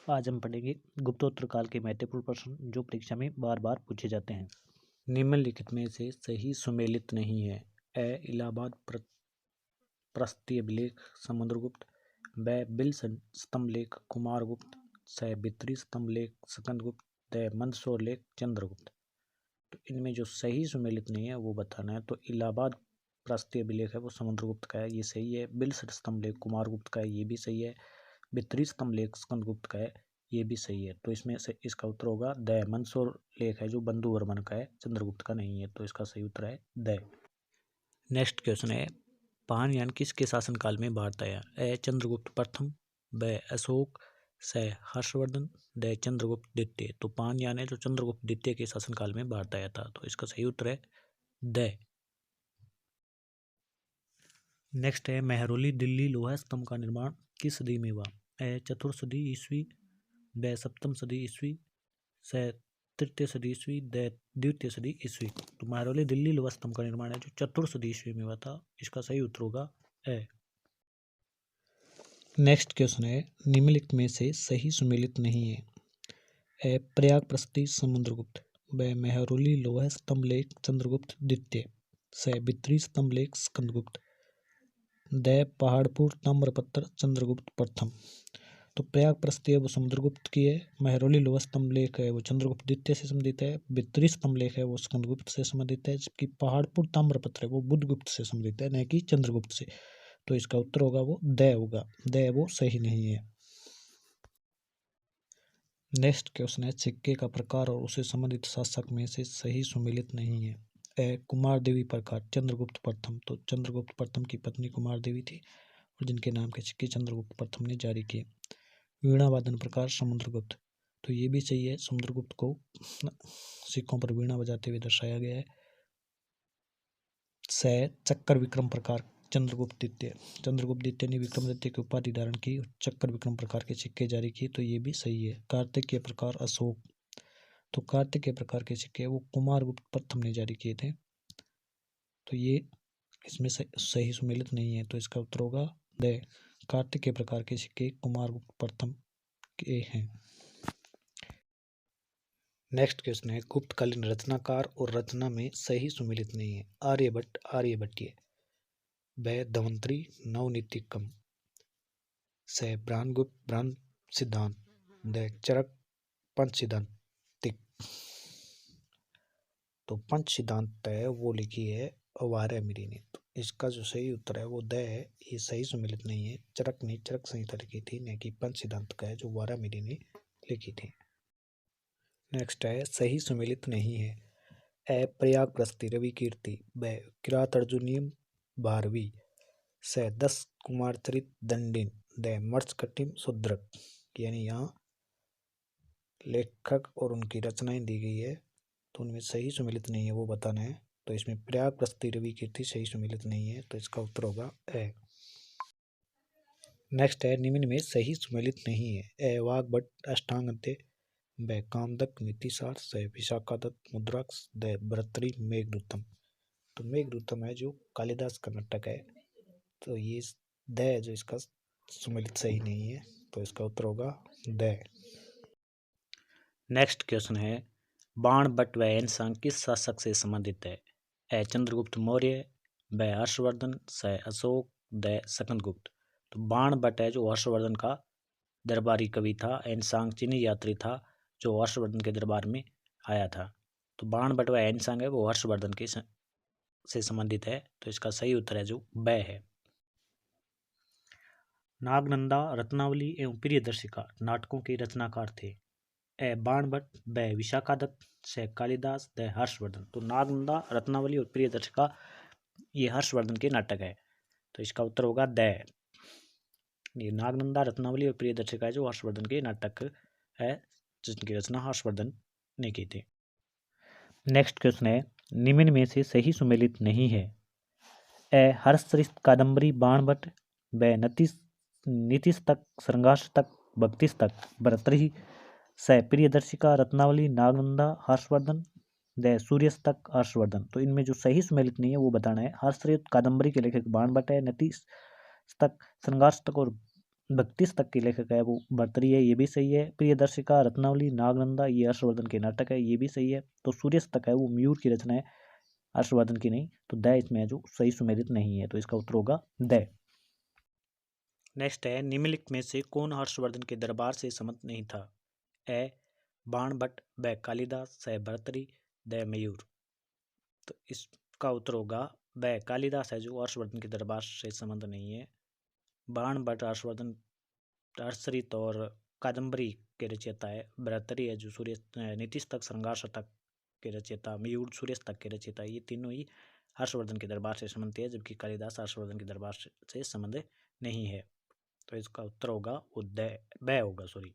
आज हम पढ़ेंगे गुप्तोत्तर काल के महत्वपूर्ण प्रश्न जो परीक्षा में बार बार पूछे जाते हैं। निम्नलिखित में से सही सुमेलित नहीं है। ए इलाहाबाद प्रस्तीय अभिलेख समुद्रगुप्त, ब बिल स्तंभलेख कुमारगुप्त, स बित्री स्तंभलेख स्कंदगुप्त, द मंदसौर लेख चंद्रगुप्त। तो इनमें जो सही सुमेलित नहीं है वो बताना है। तो इलाहाबाद प्रस्तीय अभिलेख है वो समुद्रगुप्त का है, ये सही है। बिल स्तंभलेख कुमारगुप्त का है, ये भी सही है। बित्री स्तंभलेख स्कंदगुप्त का है, ये भी सही है। तो इसमें से इसका उत्तर होगा द। मंदसौर लेख है जो बंधुवर्मन का है, चंद्रगुप्त का नहीं है, तो इसका सही उत्तर है द। नेक्स्ट क्वेश्चन है, पानयान किसके शासनकाल में भारत आया? ए चंद्रगुप्त प्रथम, ब अशोक, स हर्षवर्धन, द चंद्रगुप्त द्वितीय। तो पानयान है जो चंद्रगुप्त द्वितीय के शासनकाल में भारत आया था, तो इसका सही उत्तर है द। नेक्स्ट है, महरौली दिल्ली लोहा स्तंभ का निर्माण किस सदी में हुआ? ए चतुर्थ सदी ईस्वी, ब सप्तम सदी ईस्वी, स तृतीय सदी ईस्वी, द द्वितीय सदी ईस्वी। तो महरौली दिल्ली लोहा स्तंभ का निर्माण है जो चतुर्थ सदी ईस्वी में हुआ था, इसका सही उत्तर होगा ए। नेक्स्ट क्वेश्चन है, निम्नलिखित में से सही सुमेलित नहीं है। ए प्रयाग प्रस्ती समुद्रगुप्त, ब महरौली लोहा स्तंभ लेख चंद्रगुप्त द्वितीय, स बित्री स्तंभ लेख स्कंदगुप्त, द पहाड़पुर ताम्रपत्र चंद्रगुप्त प्रथम। तो प्रयाग प्रस्ती है वो समुद्रगुप्त की है, महरौली लोहा स्तंभ लेख है वो चंद्रगुप्त द्वितीय से संबंधित है, बित्री स्तंभ लेख है वो स्कंदगुप्त से संबंधित है, जबकि पहाड़पुर ताम्रपत्र है वो बुधगुप्त से संबंधित है, न कि चंद्रगुप्त से। तो इसका उत्तर होगा वो द होगा, द वो सही नहीं है। नेक्स्ट क्वेश्चन है, सिक्के का प्रकार और उसे संबंधित शासक में से सही सुमेलित नहीं है। ए कुमार देवी प्रकार चंद्रगुप्त प्रथम, तो चंद्रगुप्त प्रथम की पत्नी कुमार देवी थी और जिनके नाम के सिक्के चंद्रगुप्त प्रथम ने जारी किए। वीणा वादन प्रकार समुद्रगुप्त, तो ये भी सही है, समुद्रगुप्त को सिक्कों पर वीणा बजाते हुए दर्शाया गया है। स चक्कर विक्रम प्रकार चंद्रगुप्त द्वितीय, चंद्रगुप्त द्वितीय ने विक्रमादित्य की उपाधि धारण की, चक्कर विक्रम प्रकार के सिक्के जारी किए, तो ये भी सही है। कार्तिकेय प्रकार अशोक, तो कार्तिकेय प्रकार के सिक्के वो कुमारगुप्त प्रथम ने जारी किए थे, तो ये इसमें सही सुमेलित नहीं है, तो इसका उत्तर होगा द। कार्तिकेय प्रकार के सिक्के कुमारगुप्त प्रथम के हैं। नेक्स्ट क्वेश्चन है, गुप्तकालीन रचनाकार और रचना में सही सुमेलित नहीं है। आर्यभट्ट आर्यभट्टीय, ब धन्वंतरी नवनीतिकम, स ब्रह्मगुप्त ब्रह्म सिद्धांत, द चरक पंच सिद्धांतिक। तो पंच सिद्धांत है वो लिखी है अवारमिरी ने, तो इसका जो सही उत्तर है वो द है, ये सही सुमेलित नहीं है। चरक ने चरक संहिता लिखी थी, न कि पंच सिद्धांत का है जो वारामिरी ने लिखी थी। नेक्स्ट है, सही सुमेलित नहीं है। ए प्रयाग प्रस्ती रवि कीर्ति, ब किरात अर्जुनियम 12वीं, स 10 कुमार चरित दंडिन, द मर्चकटिम सुद्रक। यानी यहाँ लेखक और उनकी रचनाएं दी गई है, तो उनमें सही सुमेलित नहीं है वो बताना है। तो इसमें प्रयाग प्रस्ती रवि कीर्ति सही सुमेलित नहीं है, तो इसका उत्तर होगा ए। नेक्स्ट है, निम्न में सही सुमेलित नहीं है। ए वाग्भट अष्टांगत्य, ब कामदक नीतिसार, स विशाखादत्त मुद्राक्ष, द भर्तृहरि मेघदूतम। तो मेघदूतम है जो कालिदास का नाटक है, तो ये द जो इसका सुमेलित सही नहीं है, तो इसका उत्तर होगा द। नेक्स्ट क्वेश्चन है, बाणभट्ट व एनसांग किस शासक से संबंधित है? ए चंद्रगुप्त मौर्य, ब हर्षवर्धन, स अशोक, द स्कंदगुप्त। तो बाणभट्ट है जो हर्षवर्धन का दरबारी कवि था, एनसांग चीनी यात्री था जो हर्षवर्धन के दरबार में आया था। तो बाणभट्ट व एनसांग है वो हर्षवर्धन के से संबंधित है, तो इसका सही उत्तर है जो ब है। नागनंदा रत्नावली एवं प्रियदर्शिका नाटकों के रचनाकार थे। ए बाणभट्ट, ब विशाखादत्त, स कालिदास, द हर्षवर्धन। तो नागनंदा रत्नावली और प्रियदर्शिका ये हर्षवर्धन के नाटक है, तो इसका उत्तर होगा द। ये नागनंदा रत्नावली और प्रियदर्शिका है जो हर्षवर्धन के नाटक है, जिनकी रचना हर्षवर्धन ने की थी। नेक्स्ट क्वेश्चन है, निम्न में से सही सुमेलित नहीं है। ए हर्षचरित कादम्बरी बाणभट्ट, ब नीतिस्तक श्रृंगारस्तक भक्तिस्तक भर्तृहरि, स प्रियदर्शिका रत्नावली नागनंदा हर्षवर्धन, द सूर्यस्तक हर्षवर्धन। तो इनमें जो सही सुमेलित नहीं है वो बताना है। हर्षचरित कादम्बरी के लेखक बाणभट्ट है, नीतिस्तक श्रृंगारस्तक और 32 तक के लेखक है वो भर्तृहरि है, ये भी सही है। प्रियदर्शिका, रत्नावली, नागनंदा ये हर्षवर्धन के नाटक है, ये भी सही है। तो सूर्यास्तक है वो मयूर की रचना है, हर्षवर्धन की नहीं। तो द इसमें है जो सही सुमेलित नहीं है, तो इसका उत्तर होगा द। नेक्स्ट है, निम्नलिखित में से कौन हर्षवर्धन के दरबार से संमत नहीं था? ए बाणभट्ट, ब कालिदास, स भर्तृहरि, द मयूर। तो इसका उत्तर होगा ब कालिदास है जो हर्षवर्धन के दरबार से संबंध नहीं है। बाणभट्ट हर्षवर्धन हर्षचरित और कादम्बरी के रचयिता है। भर्तृहरि है जो सूर्य नीतिस्तक, श्रृंगार शतक के रचयिता। मयूर सूर्यास्तक के रचयिता। ये तीनों ही हर्षवर्धन के दरबार से संबंधित है, जबकि कालिदास हर्षवर्धन के दरबार से संबंध नहीं है। तो इसका उत्तर होगा ब होगा, सॉरी।